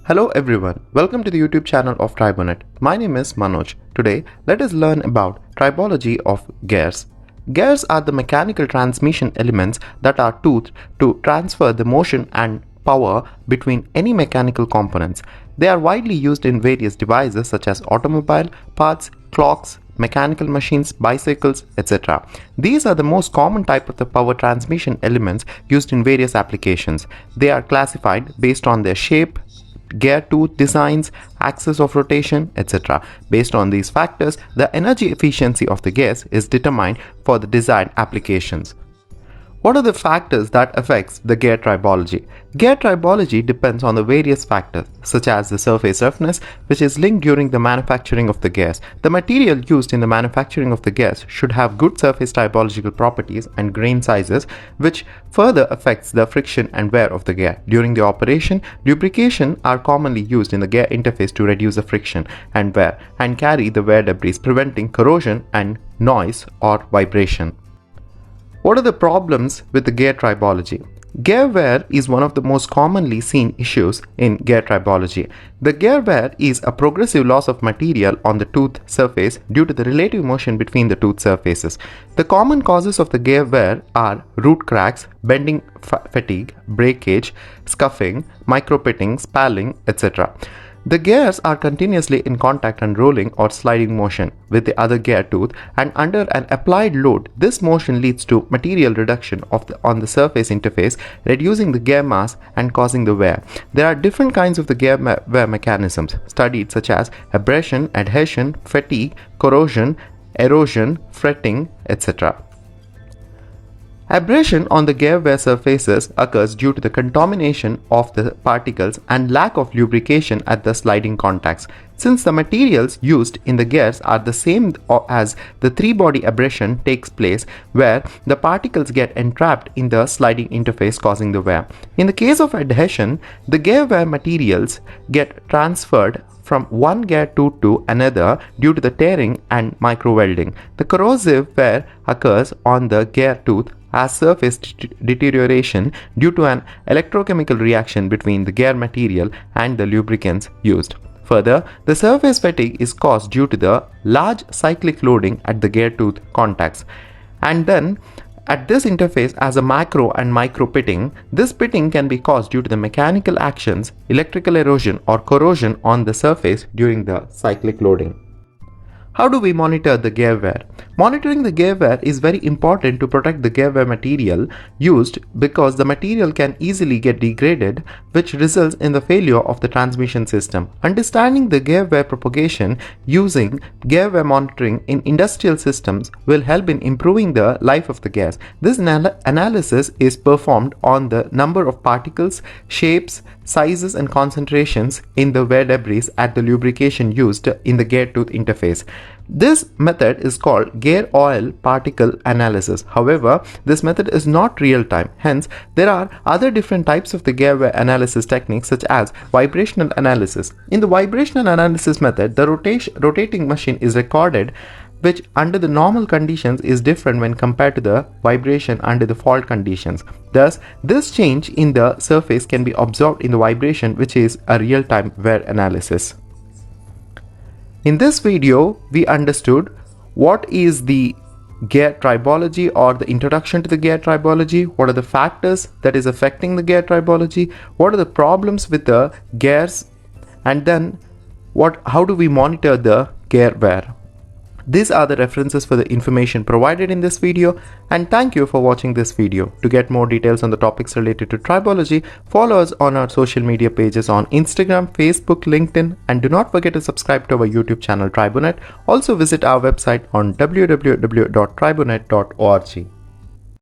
Hello everyone, welcome to the YouTube channel of Tribonet. My name is Manoj. Today, let us learn about tribology of gears. Gears are the mechanical transmission elements that are toothed to transfer the motion and power between any mechanical components. They are widely used in various devices such as automobile parts, clocks, mechanical machines, bicycles, etc. These are the most common type of the power transmission elements used in various applications. They are classified based on their shape, gear tooth designs, axis of rotation, etc. Based on these factors, the energy efficiency of the gears is determined for the desired applications. What are the factors that affects the gear tribology? Gear tribology depends on the various factors such as the surface roughness, which is linked during the manufacturing of the gears. The material used in the manufacturing of the gears should have good surface tribological properties and grain sizes, which further affects the friction and wear of the gear. During the operation, lubrication are commonly used in the gear interface to reduce the friction and wear and carry the wear debris, preventing corrosion and noise or vibration. What are the problems with the gear tribology? Gear wear is one of the most commonly seen issues in gear tribology. The gear wear is a progressive loss of material on the tooth surface due to the relative motion between the tooth surfaces. The common causes of the gear wear are root cracks, bending fatigue, breakage, scuffing, micropitting, spalling, etc. The gears are continuously in contact and rolling or sliding motion with the other gear tooth, and under an applied load, this motion leads to material reduction on the surface interface, reducing the gear mass and causing the wear. There are different kinds of the gear wear mechanisms studied such as abrasion, adhesion, fatigue, corrosion, erosion, fretting, etc. Abrasion on the gear wear surfaces occurs due to the contamination of the particles and lack of lubrication at the sliding contacts. Since the materials used in the gears are the same as the three-body abrasion takes place, where the particles get entrapped in the sliding interface causing the wear. In the case of adhesion, the gear wear materials get transferred from one gear tooth to another due to the tearing and micro welding. The corrosive wear occurs on the gear tooth as surface deterioration due to an electrochemical reaction between the gear material and the lubricants used. Further, the surface fatigue is caused due to the large cyclic loading at the gear tooth contacts. And then, at this interface as a macro and micro pitting, this pitting can be caused due to the mechanical actions, electrical erosion or corrosion on the surface during the cyclic loading. How do we monitor the gear wear? Monitoring the gear wear is very important to protect the gear wear material used because the material can easily get degraded, which results in the failure of the transmission system. Understanding the gear wear propagation using gear wear monitoring in industrial systems will help in improving the life of the gears. This analysis is performed on the number of particles, shapes, sizes and concentrations in the wear debris at the lubrication used in the gear tooth interface. This method is called gear oil particle analysis. However, this method is not real-time. Hence, there are other different types of the gear wear analysis techniques such as vibrational analysis. In the vibrational analysis method, the rotating machine is recorded, which under the normal conditions is different when compared to the vibration under the fault conditions. Thus, this change in the surface can be observed in the vibration, which is a real-time wear analysis. In this video, we understood what is the gear tribology or the introduction to the gear tribology, what are the factors that is affecting the gear tribology, what are the problems with the gears, and then how do we monitor the gear wear. These are the references for the information provided in this video, and thank you for watching this video. To get more details on the topics related to tribology, follow us on our social media pages on Instagram, Facebook, LinkedIn, and do not forget to subscribe to our YouTube channel Tribonet. Also visit our website on www.tribonet.org.